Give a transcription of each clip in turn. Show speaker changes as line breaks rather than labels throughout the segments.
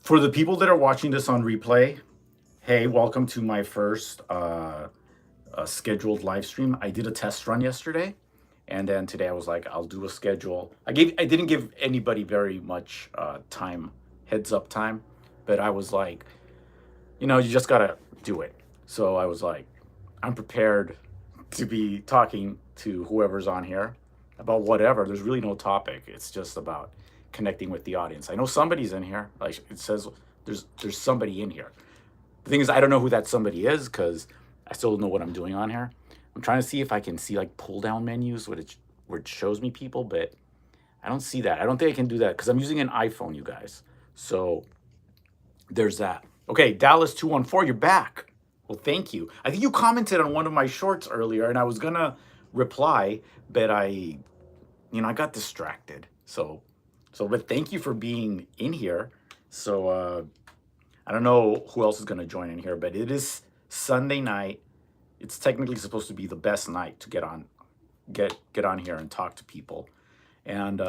For the people that are watching this on replay, hey, welcome to my first scheduled live stream. I did a test run yesterday, and then today I was like, I'll do a schedule. I didn't give anybody very much time, heads up time, but I was like, you just gotta do it. So I was like, I'm prepared to be talking to whoever's on here about whatever. There's really no topic. It's just about connecting with the audience. I know somebody's in here. Like it says, there's somebody in here. The thing is, I don't know who that somebody is because I still don't know what I'm doing on here. I'm trying to see if I can see like pull down menus where it shows me people, but I don't see that. I don't think I can do that because I'm using an iPhone, you guys. So there's that. Okay, Dallas 214, you're back. Well, thank you. I think you commented on one of my shorts earlier, and I was gonna reply, but I got distracted. But thank you for being in here. So I don't know who else is gonna join in here, but it is Sunday night. It's technically supposed to be the best night to get on here and talk to people, and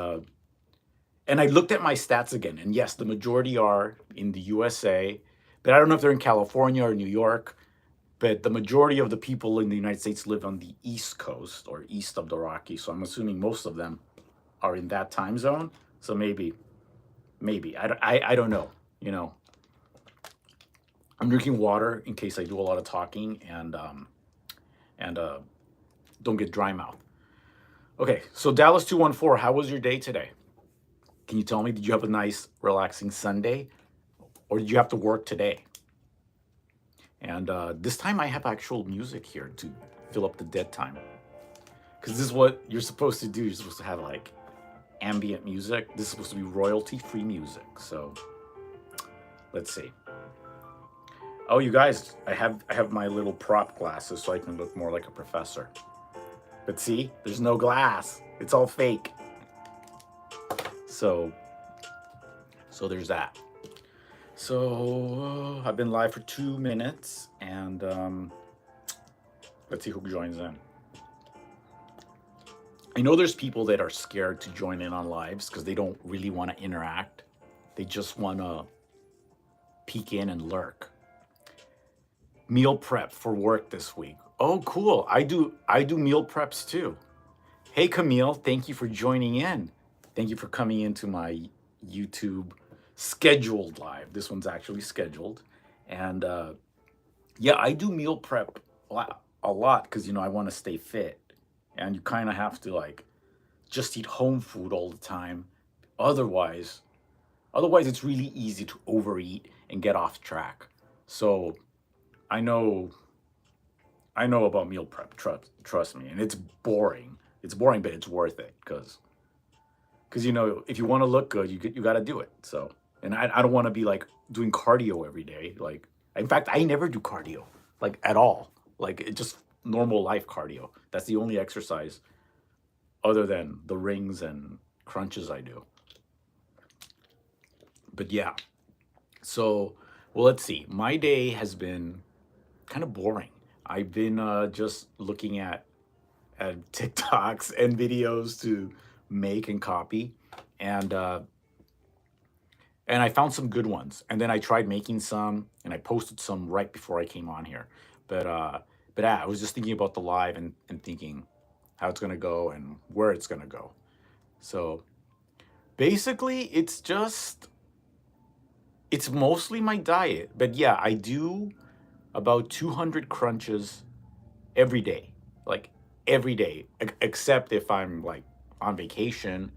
and I looked at my stats again, and yes, the majority are in the USA, but I don't know if they're in California or New York. But the majority of the people in the United States live on the East Coast or east of the Rockies. So I'm assuming most of them are in that time zone. So maybe I don't know. You know, I'm drinking water in case I do a lot of talking and don't get dry mouth. Okay, so Dallas 214, how was your day today? Can you tell me? Did you have a nice, relaxing Sunday, or did you have to work today? And this time I have actual music here to fill up the dead time. Because this is what you're supposed to do. You're supposed to have like ambient music. This is supposed to be royalty-free music. So let's see. Oh, you guys, I have my little prop glasses so I can look more like a professor. But see, there's no glass. It's all fake. So there's that. So I've been live for 2 minutes, and let's see who joins in. I know there's people that are scared to join in on lives because they don't really want to interact. They just want to peek in and lurk. Meal prep for work this week. Oh, cool. I do meal preps too. Hey, Camille, thank you for joining in. Thank you for coming into my YouTube scheduled live. This one's actually scheduled. And yeah, I do meal prep a lot because, I want to stay fit. And you kind of have to like just eat home food all the time. Otherwise, it's really easy to overeat and get off track. So I know about meal prep. Trust me, and it's boring. It's boring, but it's worth it because if you want to look good, you got to do it. So, and I don't want to be like doing cardio every day. Like, in fact, I never do cardio like at all. Like it just normal life cardio. That's the only exercise other than the rings and crunches I do. But yeah, so well, let's see. My day has been kind of boring. I've been just looking at TikToks and videos to make and copy, and I found some good ones. And then I tried making some, and I posted some right before I came on here. But I was just thinking about the live and thinking how it's gonna go and where it's gonna go. So basically, it's mostly my diet. But yeah, I do about 200 crunches every day, like every day, except if I'm like on vacation.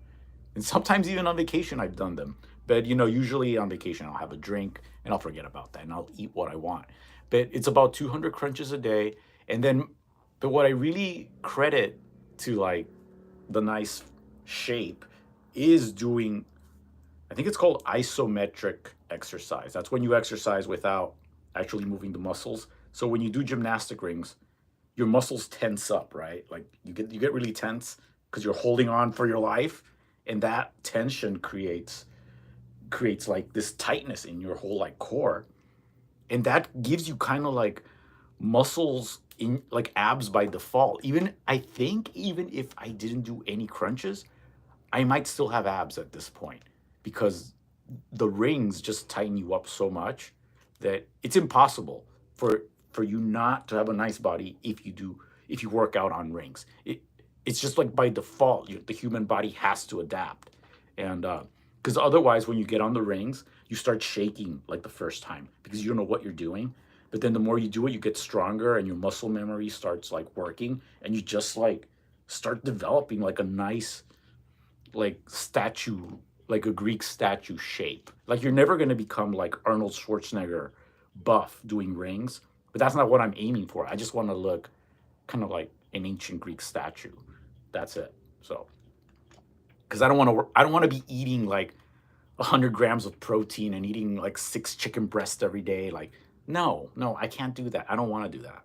And sometimes even on vacation, I've done them. But usually on vacation, I'll have a drink and I'll forget about that and I'll eat what I want. But it's about 200 crunches a day. And then, but what I really credit to like the nice shape is doing, I think it's called isometric exercise. That's when you exercise without actually moving the muscles. So when you do gymnastic rings, your muscles tense up, right? Like you get really tense because you're holding on for your life, and that tension creates like this tightness in your whole like core, and that gives you kind of like muscles in like abs by default. I think even if I didn't do any crunches, I might still have abs at this point because the rings just tighten you up so much that it's impossible for you not to have a nice body if you work out on rings. It's just like by default, the human body has to adapt, and because otherwise, when you get on the rings, you start shaking like the first time because you don't know what you're doing. But then the more you do it, you get stronger, and your muscle memory starts like working, and you just like start developing like a nice like statue, like a Greek statue shape. Like you're never going to become like Arnold Schwarzenegger buff doing rings, but that's not what I'm aiming for. I just want to look kind of like an ancient Greek statue. That's it. So, because I don't want to be eating like 100 grams of protein and eating like 6 chicken breasts every day. Like, no, I can't do that. I don't want to do that.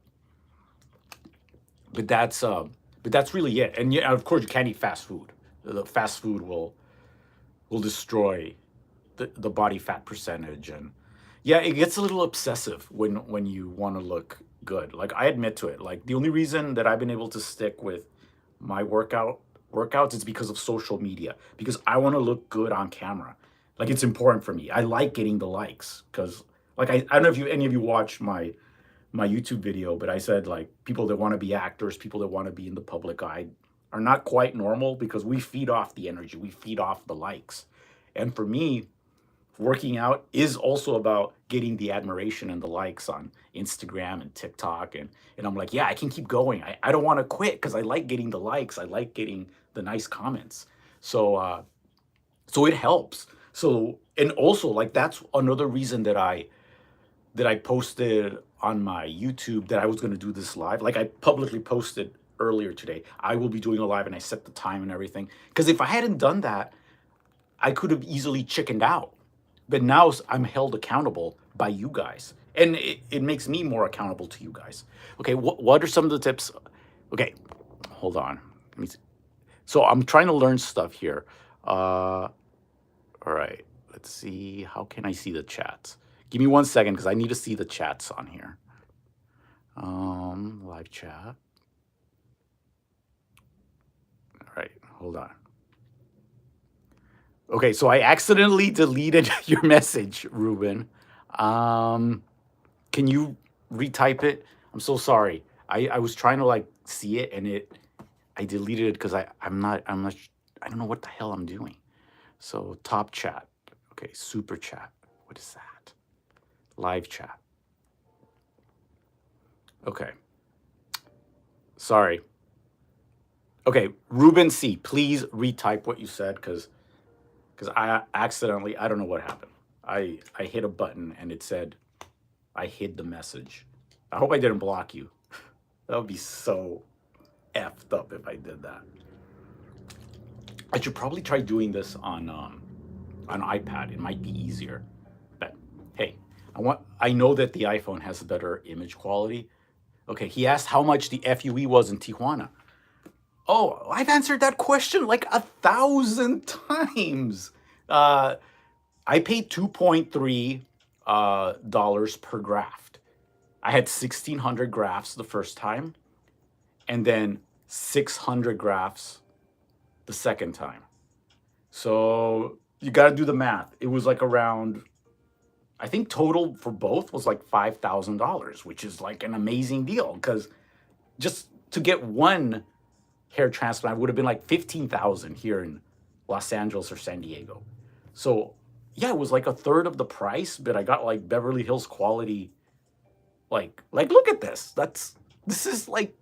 But that's really it. And yeah, of course, you can't eat fast food. The fast food will destroy the body fat percentage. And yeah, it gets a little obsessive when you want to look good. Like I admit to it. Like the only reason that I've been able to stick with my workouts is because of social media, because I want to look good on camera. Like it's important for me. I like getting the likes because like I don't know if you any of you watch my YouTube video, but I said like people that want to be actors, people that want to be in the public eye are not quite normal because we feed off the energy, we feed off the likes. And for me, working out is also about getting the admiration and the likes on Instagram and TikTok. And I'm like, yeah, I can keep going. I don't want to quit because I like getting the likes. I like getting the nice comments. So it helps. So and also like that's another reason that I posted on my YouTube that I was going to do this live. Like I publicly posted earlier today, I will be doing a live and I set the time and everything. Because if I hadn't done that, I could have easily chickened out. But now I'm held accountable by you guys. And it makes me more accountable to you guys. Okay, what are some of the tips? Okay, hold on. Let me see. So I'm trying to learn stuff here. All right, let's see. How can I see the chats? Give me 1 second because I need to see the chats on here. Live chat. All right, hold on. Okay, so I accidentally deleted your message, Ruben. Can you retype it? I'm so sorry. I was trying to like see it and I deleted it because I don't know what the hell I'm doing. So top chat. Okay, super chat. What is that? Live chat. Okay. Sorry. Okay, Ruben C, please retype what you said because I accidentally, I don't know what happened. I hit a button and it said I hid the message. I hope I didn't block you. That would be so effed up if I did that. I should probably try doing this on iPad. It might be easier. But hey, I know that the iPhone has a better image quality. Okay, he asked how much the FUE was in Tijuana. Oh, I've answered that question like 1,000 times. I paid 2.3 dollars per graft. I had 1,600 grafts the first time, and then 600 grafts the second time. So you got to do the math. It was like around, I think total for both was like $5,000, which is like an amazing deal because just to get one hair transplant would have been like 15,000 here in Los Angeles or San Diego. So yeah, it was like a third of the price, but I got like Beverly Hills quality. Like look at this. This is like,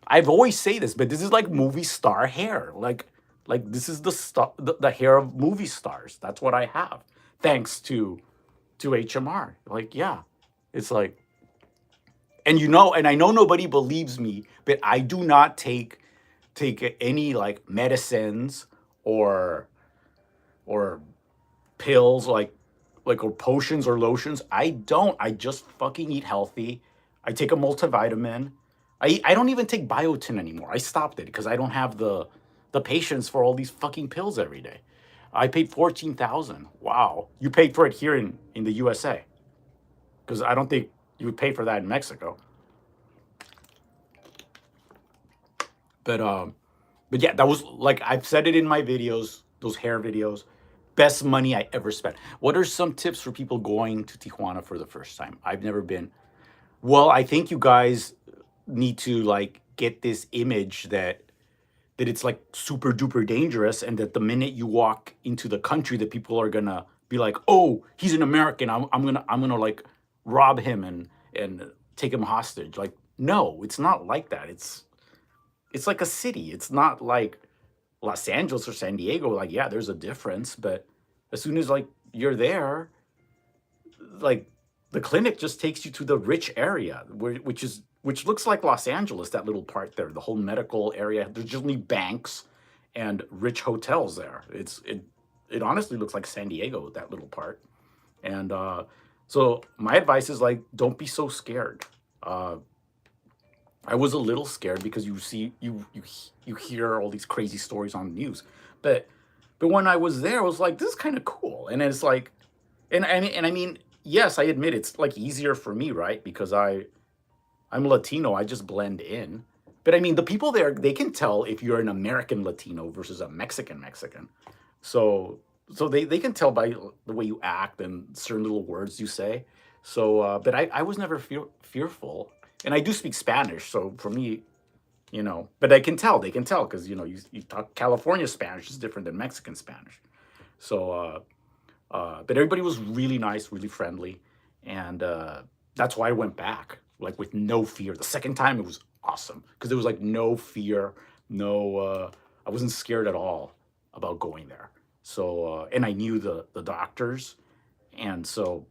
I've always say this, but this is like movie star hair. Like this is the hair of movie stars. That's what I have, thanks to HMR. Like yeah, it's like, and and I know nobody believes me, but I do not take any like medicines or pills or potions or lotions. I don't. I just fucking eat healthy. I take a multivitamin. I don't even take biotin anymore. I stopped it because I don't have the patience for all these fucking pills every day. I paid 14,000. Wow. You paid for it here in the USA. Because I don't think you would pay for that in Mexico. But yeah, that was like I've said it in my videos, those hair videos. best money I ever spent. What are some tips for people going to Tijuana for the first time? I've never been. Well, I think you guys need to like get this image that it's like super duper dangerous, and that the minute you walk into the country that people are gonna be like, oh, he's an American, I'm gonna like rob him and take him hostage. Like, no, it's not like that. It's like a city. It's not like Los Angeles or San Diego. Like, yeah, there's a difference, but as soon as like you're there, like the clinic just takes you to the rich area, which looks like Los Angeles. That little part there, the whole medical area. There's generally banks and rich hotels there. It honestly looks like San Diego, that little part. And so my advice is like, don't be so scared. Uh, I was a little scared because you hear all these crazy stories on the news, but when I was there, I was like, this is kind of cool. And it's like, and I mean, yes, I admit it's like easier for me, right? Because I'm Latino, I just blend in. But I mean, the people there, they can tell if you're an American Latino versus a Mexican Mexican. So they can tell by the way you act and certain little words you say. So but I was never fearful. And I do speak Spanish, so for me, but I can tell, they can tell because you talk California Spanish is different than Mexican Spanish. So but everybody was really nice, really friendly, and that's why I went back like with no fear. The second time it was awesome because there was like no fear, no, I wasn't scared at all about going there. So and I knew the doctors, and so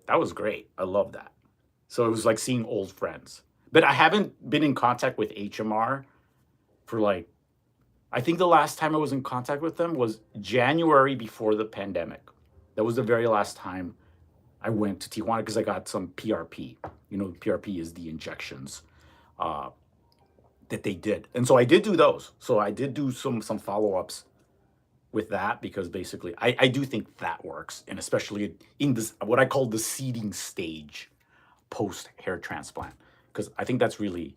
that was great. I love that. So it was like seeing old friends. But I haven't been in contact with HMR for like, I think the last time I was in contact with them was January before the pandemic. That was the very last time I went to Tijuana because I got some PRP. PRP is the injections uh, that they did. And so I did do those. So I did do some follow-ups with that because basically I do think that works. And especially in this, what I call the seeding stage post hair transplant, because I think that's really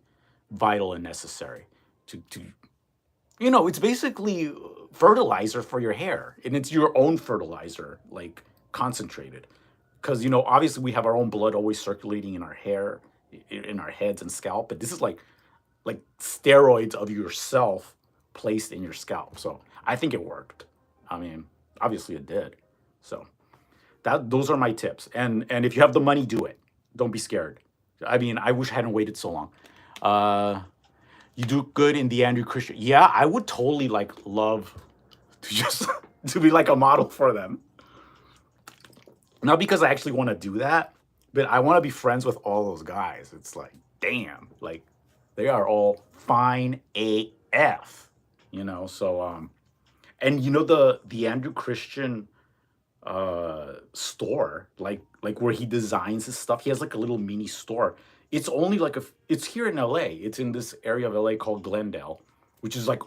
vital and necessary to it's basically fertilizer for your hair, and it's your own fertilizer, like concentrated. Because obviously we have our own blood always circulating in our hair, in our heads and scalp, but this is like steroids of yourself placed in your scalp. So I think it worked. I mean, obviously it did. So those are my tips. And if you have the money, do it. Don't be scared. I mean, I wish I hadn't waited so long. Uh, you do good in the Andrew Christian. Yeah, I would totally like love to just to be like a model for them. Not because I actually want to do that, but I want to be friends with all those guys. It's like, damn, like they are all fine AF, So and the Andrew Christian store, like where he designs his stuff. He has like a little mini store. It's only like it's here in LA. It's in this area of LA called Glendale, which is like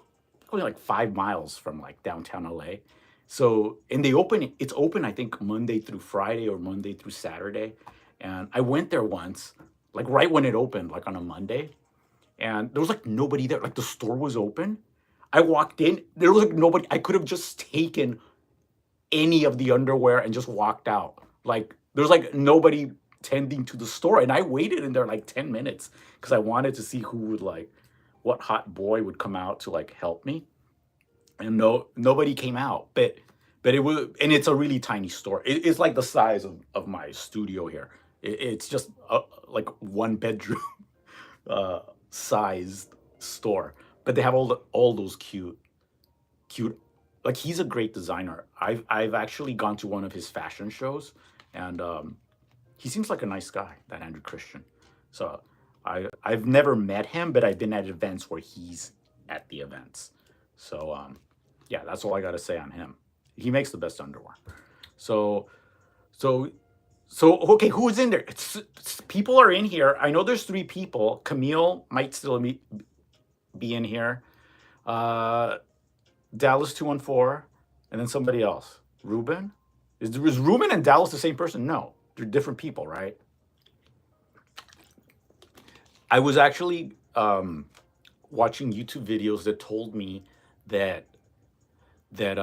only like 5 miles from like downtown LA. So, and it's open, I think, Monday through Friday or Monday through Saturday. And I went there once, like right when it opened, like on a Monday, and there was like nobody there. Like the store was open. I walked in, there was like nobody. I could have just taken any of the underwear and just walked out. Like there's like nobody tending to the store. And I waited in there like 10 minutes because I wanted to see who would like, what hot boy would come out to like help me. And nobody came out. But it was, and it's a really tiny store. It's like the size of my studio here. It's just like one bedroom uh, sized store. But they have all those cute, like he's a great designer. I've actually gone to one of his fashion shows, and he seems like a nice guy, that Andrew Christian. So I've never met him, but I've been at events where he's at the events. So yeah, that's all I got to say on him. He makes the best underwear. So so okay, who's in there? People are in here. I know there's 3 people. Camille might still be in here. Uh, Dallas 214, and then somebody else. Ruben? Is Ruben and Dallas the same person? No, they're different people, right? I was actually watching YouTube videos that told me that that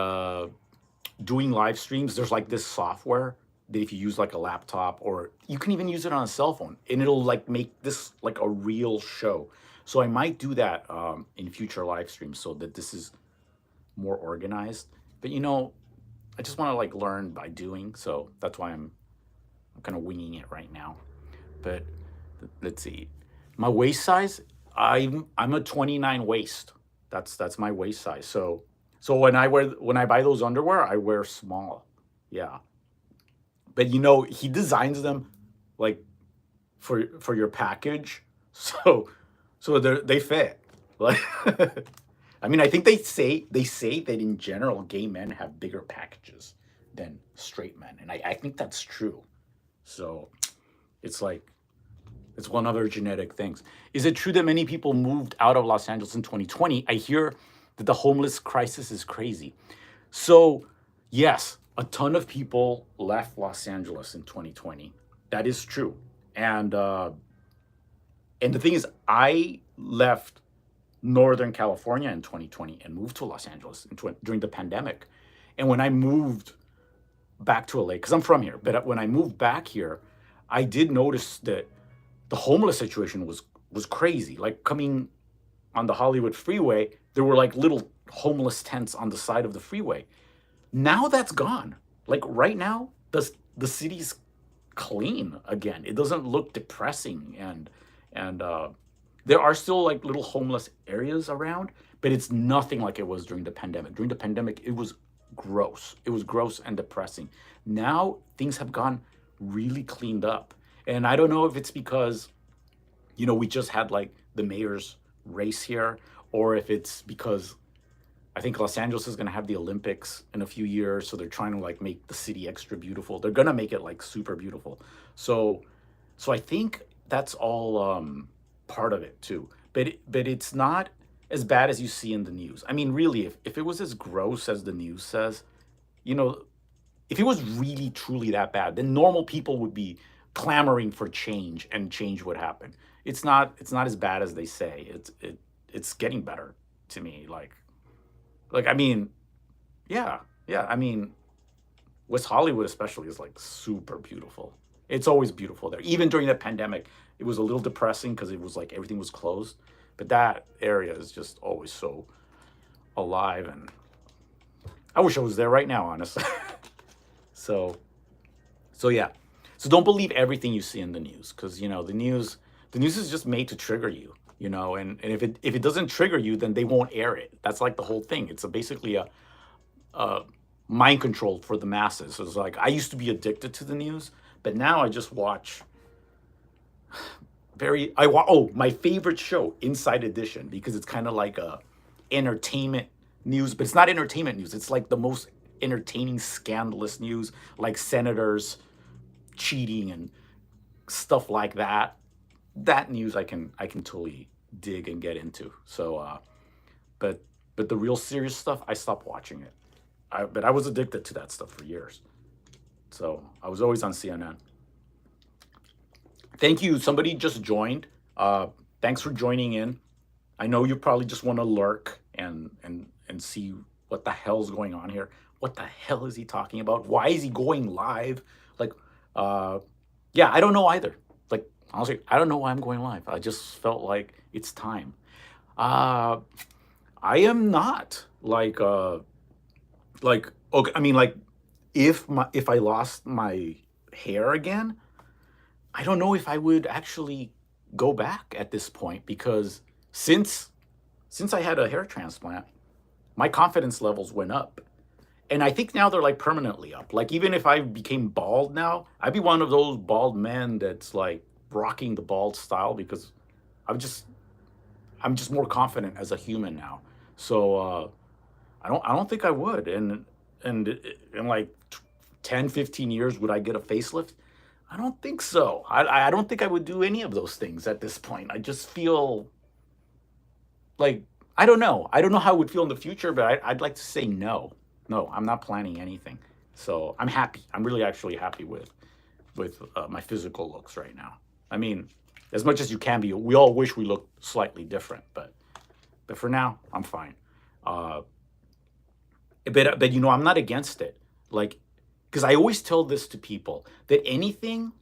doing live streams, there's like this software that if you use like a laptop, or you can even use it on a cell phone, and it'll like make this like a real show. So I might do that in future live streams so that this is more organized. But I just want to like learn by doing, so that's why I'm kind of winging it right now. But let's see, my waist size, I'm a 29 waist. That's my waist size. So when I buy those underwear, I wear small. Yeah. But he designs them like for your package. So they fit. Like I mean, I think they say that in general gay men have bigger packages than straight men. And I think that's true. So it's like it's one of their genetic things. Is it true that many people moved out of Los Angeles in 2020? I hear that the homeless crisis is crazy. So, yes, a ton of people left Los Angeles in 2020. That is true. And the thing is, I left Northern California in 2020 and moved to Los Angeles during the pandemic. And when I moved back to LA, because I'm from here, but when I moved back here, I did notice that the homeless situation was crazy. Like coming on the Hollywood freeway, there were like little homeless tents on the side of the freeway. Now that's gone. Like right now, the city's clean again. It doesn't look depressing, and there are still like little homeless areas around, but it's nothing like it was during the pandemic. During the pandemic, it was gross. It was gross and depressing. Now things have gone really cleaned up. And I don't know if it's because, we just had like the mayor's race here, or if it's because I think Los Angeles is going to have the Olympics in a few years. So they're trying to like make the city extra beautiful. They're going to make it like super beautiful. So I think that's all part of it too. But it's not as bad as you see in the news. I mean, really, if it was as gross as the news says, you know, if it was really truly that bad, then normal people would be clamoring for change, and change would happen. It's not as bad as they say. It's getting better to me. Like I mean, yeah, yeah. I mean, West Hollywood especially is like super beautiful. It's always beautiful there. Even during the pandemic, it was a little depressing because it was like everything was closed. But that area is just always so alive, and I wish I was there right now, honestly. So, so yeah. So don't believe everything you see in the news, because the news is just made to trigger you, and if it doesn't trigger you, then they won't air it. That's like the whole thing. It's basically a mind control for the masses. So it's like I used to be addicted to the news, but now I just watch my favorite show, Inside Edition, because it's kind of like a entertainment news, but it's not entertainment news. It's like the most entertaining scandalous news, like senators cheating and stuff like that. That news I can totally dig and get into. So but the real serious stuff, I stopped watching it. But I was addicted to that stuff for years. So I was always on CNN. Thank you. Somebody just joined. Thanks for joining in. I know you probably just want to lurk and see what the hell's going on here. What the hell is he talking about? Why is he going live? Like, yeah, I don't know either. Like, honestly, I don't know why I'm going live. I just felt like it's time. Uh, I am not like okay. I mean, like, if I lost my hair again, I don't know if I would actually go back at this point, because since I had a hair transplant, my confidence levels went up. And I think now they're like permanently up. Like even if I became bald now, I'd be one of those bald men that's like rocking the bald style, because I'm just I'm just more confident as a human now. So I don't think I would. And in like 10, 15 years, would I get a facelift? I don't think so. I don't think I would do any of those things at this point. I just feel like I don't know. I don't know how I would feel in the future, but I'd like to say no. No, I'm not planning anything. So I'm happy. I'm really actually happy with my physical looks right now. I mean, as much as you can be, we all wish we looked slightly different, but for now, I'm fine. Uh, but I'm not against it. Like, because I always tell this to people that anything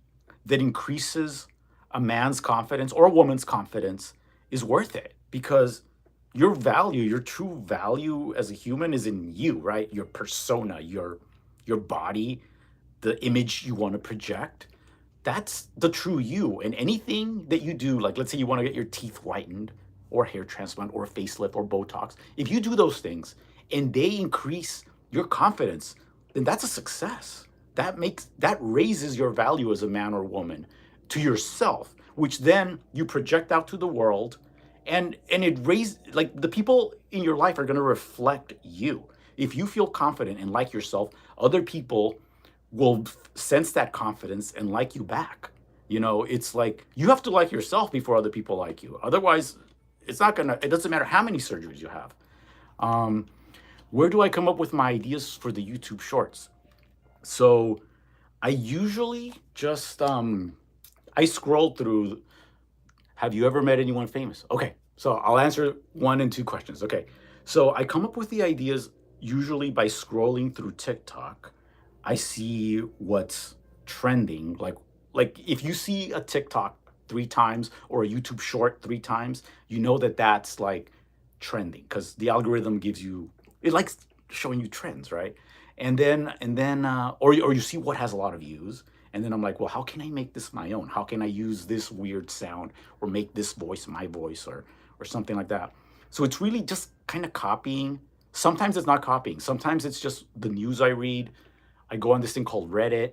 that increases a man's confidence or a woman's confidence is worth it, because your value, your true value as a human is in you, right? Your persona, your body, the image you want to project. That's the true you. And anything that you do, like let's say you want to get your teeth whitened or hair transplant or a facelift or Botox, if you do those things and they increase your confidence, then that's a success. That raises your value as a man or woman to yourself, which then you project out to the world, and it raises, like, the people in your life are going to reflect you. If you feel confident and like yourself, other people will sense that confidence and like you back. It's like you have to like yourself before other people like you. Otherwise, it doesn't matter how many surgeries you have. Um, where do I come up with my ideas for the YouTube shorts? So I usually just I scroll through. Have you ever met anyone famous? Okay, so I'll answer 1 and 2 questions. Okay, so I come up with the ideas usually by scrolling through TikTok. I see what's trending. Like if you see a TikTok 3 times or a YouTube short 3 times, you know that that's like trending, because the algorithm gives you, it likes showing you trends, right? Or you see what has a lot of views, and then I'm like, well, how can I make this my own? How can I use this weird sound or make this voice my voice, or something like that? So it's really just kind of copying. Sometimes it's not copying. Sometimes it's just the news I read. I go on this thing called Reddit,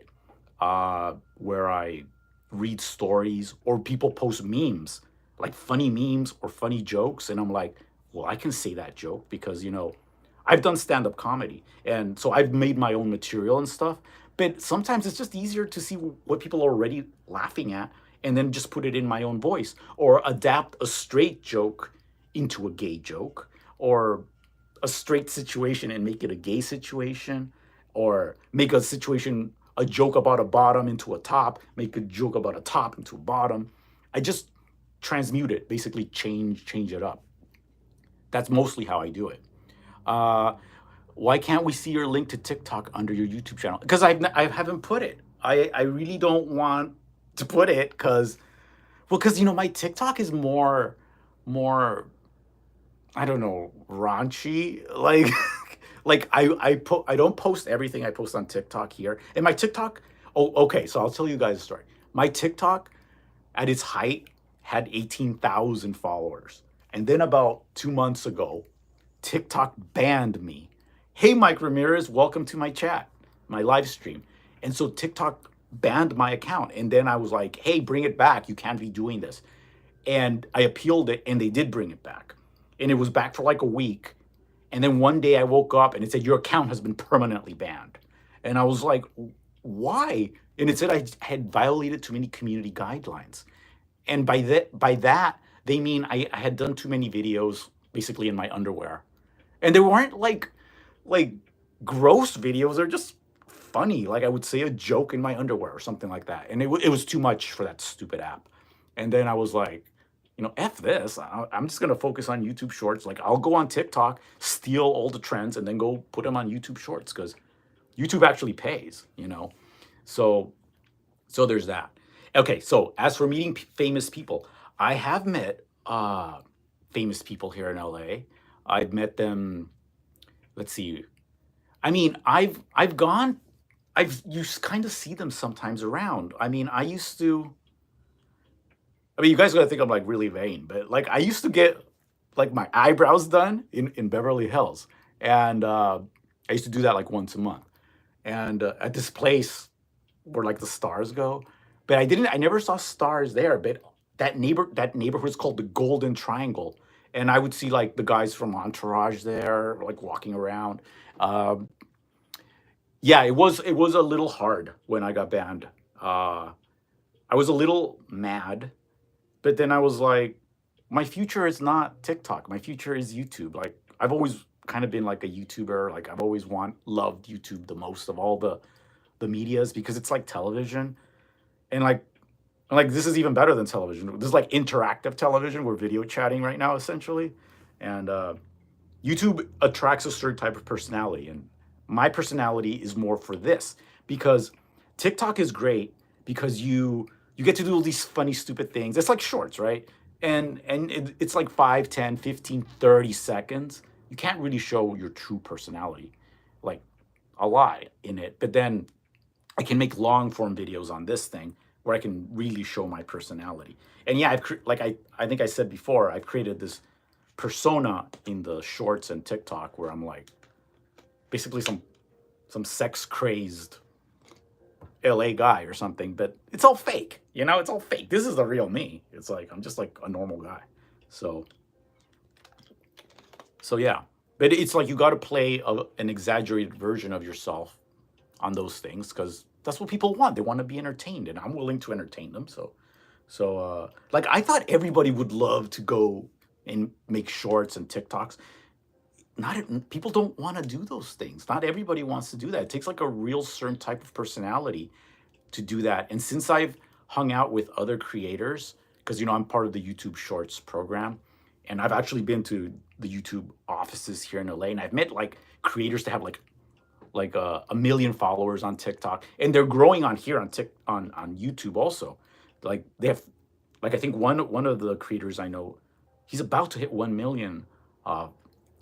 where I read stories, or people post memes, like funny memes or funny jokes, and I'm like, well, I can say that joke because I've done stand-up comedy, and so I've made my own material and stuff. But sometimes it's just easier to see what people are already laughing at, and then just put it in my own voice, or adapt a straight joke into a gay joke, or a straight situation and make it a gay situation, or make a situation, a joke about a bottom into a top, make a joke about a top into a bottom. I just transmute it, basically change it up. That's mostly how I do it. Uh, why can't we see your link to TikTok under your YouTube channel? Because I haven't put it. I really don't want to put it because, well, because my TikTok is more, I don't know, raunchy. Like like I don't post everything I post on TikTok here. And my TikTok, oh, okay, so I'll tell you guys a story. My TikTok at its height had 18,000 followers. And then about 2 months ago, TikTok banned me. Hey, Mike Ramirez, welcome to my chat, my live stream. And so TikTok banned my account. And then I was like, hey, bring it back. You can't be doing this. And I appealed it, and they did bring it back. And it was back for like a week. And then one day I woke up and it said, your account has been permanently banned. And I was like, why? And it said I had violated too many community guidelines. And by that, they mean I had done too many videos basically in my underwear. And they weren't like gross videos, they're just funny. Like I would say a joke in my underwear or something like that. And it was too much for that stupid app. And then I was like, F this. I'm just going to focus on YouTube Shorts. Like, I'll go on TikTok, steal all the trends, and then go put them on YouTube Shorts, because YouTube actually pays. So, so there's that. Okay, so as for meeting famous people, I have met famous people here in LA. I've met them. Let's see. I mean, I've gone. You kind of see them sometimes around. I mean, you guys gotta think I'm like really vain, but like I used to get like my eyebrows done in Beverly Hills, and I used to do that like once a month, and at this place where like the stars go, but I never saw stars there. But that neighborhood is called the Golden Triangle, and I would see like the guys from Entourage there, like walking around. Um, yeah, it was a little hard when I got banned. Uh, I was a little mad, but then I was like, my future is not TikTok. My future is YouTube. Like I've always kind of been like a YouTuber. Like I've always loved YouTube the most of all the medias, because it's like television. And like this is even better than television. This is like interactive television. We're video chatting right now essentially. And YouTube attracts a certain type of personality, and My personality is more for this, because TikTok is great because you get to do all these funny, stupid things. It's like shorts, right? And it's like 5, 10, 15, 30 seconds. You can't really show your true personality, like a lot in it. But then I can make long form videos on this thing where I can really show my personality. And yeah, I think I said before, I've created this persona in the shorts and TikTok where I'm like basically some sex crazed LA guy or something, but it's all fake. You know, it's all fake. This is the real me. It's like I'm just like a normal guy. So yeah. But it's like you got to play an exaggerated version of yourself on those things because that's what people want. They want to be entertained, and I'm willing to entertain them. So like I thought everybody would love to go and make shorts and TikToks. Not people don't want to do those things. Not everybody wants to do that. It takes like a real certain type of personality to do that. And since I've hung out with other creators, because I'm part of the YouTube Shorts program, and I've actually been to the YouTube offices here in LA, and I've met like creators that have like a million followers on TikTok, and they're growing on here on YouTube also. Like they have, like I think one of the creators I know, he's about to hit 1 million uh,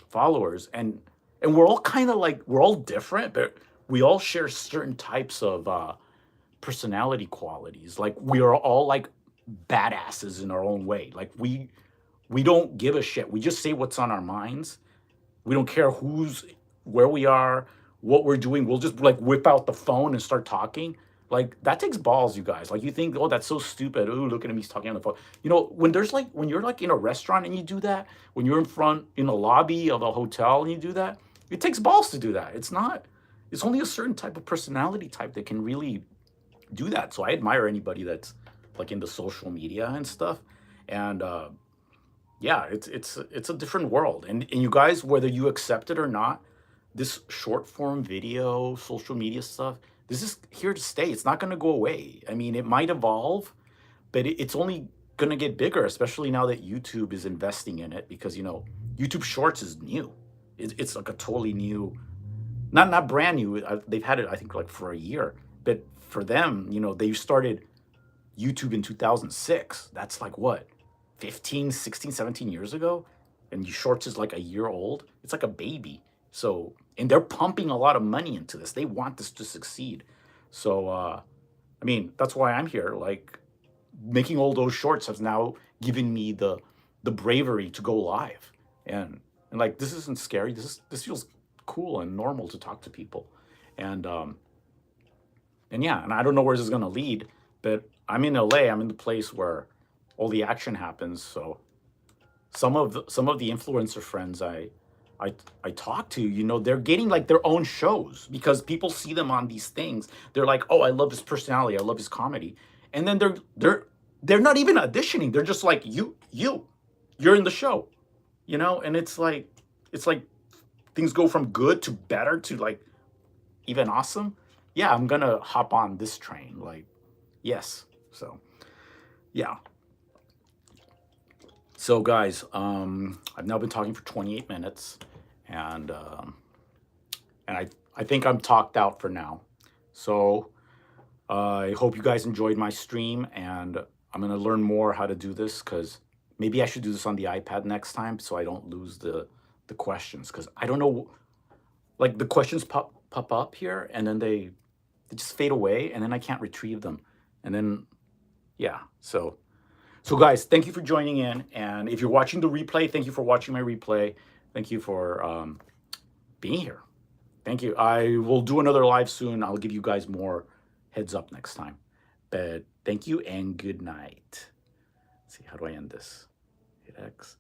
followers, and we're all kind of like we're all different, but we all share certain types of personality qualities. Like we are all like badasses in our own way. Like we don't give a shit. We just say what's on our minds. We don't care where we are, what we're doing. We'll just like whip out the phone and start talking. Like that takes balls, you guys. Like you think, oh, that's so stupid. Oh, look at him, he's talking on the phone. When you're like in a restaurant and you do that, when you're in the lobby of a hotel and you do that, it takes balls to do that. It's only a certain type of personality type that can really do that. So I admire anybody that's like into social media and stuff. And yeah, it's a different world. And you guys, whether you accept it or not, this short form video, social media stuff, this is here to stay. It's not going to go away. I mean, it might evolve, but it's only going to get bigger, especially now that YouTube is investing in it because, YouTube Shorts is new. It's like a totally new, not brand new. They've had it, I think, like for a year. But for them, they started YouTube in 2006. That's like what, 15, 16, 17 years ago? And Shorts is like a year old. It's like a baby. So, and they're pumping a lot of money into this. They want this to succeed. So, I mean, that's why I'm here. Like, making all those shorts has now given me the bravery to go live. And like, this isn't scary. This feels cool and normal to talk to people. And yeah, and I don't know where this is gonna lead, but I'm in LA. I'm in the place where all the action happens. So some of the influencer friends I talk to, they're getting like their own shows because people see them on these things. They're like, oh, I love his personality, I love his comedy, and then they're not even auditioning. They're just like, you're in the show, and it's like things go from good to better to like even awesome. Yeah, I'm gonna hop on this train. Like, yes. So, yeah. So, guys, I've now been talking for 28 minutes, and I think I'm talked out for now. So, I hope you guys enjoyed my stream, and I'm gonna learn more how to do this because maybe I should do this on the iPad next time so I don't lose the questions because I don't know, like the questions pop up here and then they just fade away and then I can't retrieve them, and then yeah, so guys, thank you for joining in, and if you're watching the replay, thank you for watching my replay. Thank you for being here. Thank you. I will do another live soon. I'll give you guys more heads up next time. But thank you and good night. Let's see, how do I end this? Hit X.